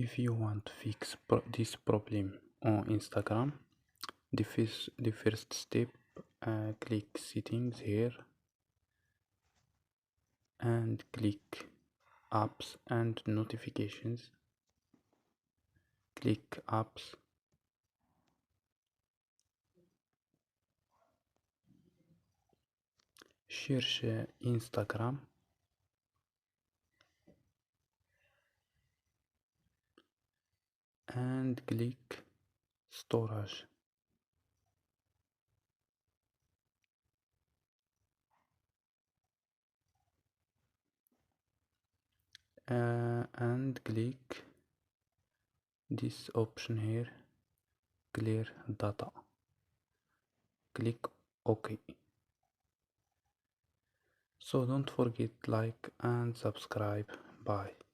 If you want to fix this problem on Instagram, the first step, click settings here and click apps and notifications. Click apps, cherche Instagram and click storage. And click this option here, clear data. Click OK. So don't forget like and subscribe. Bye.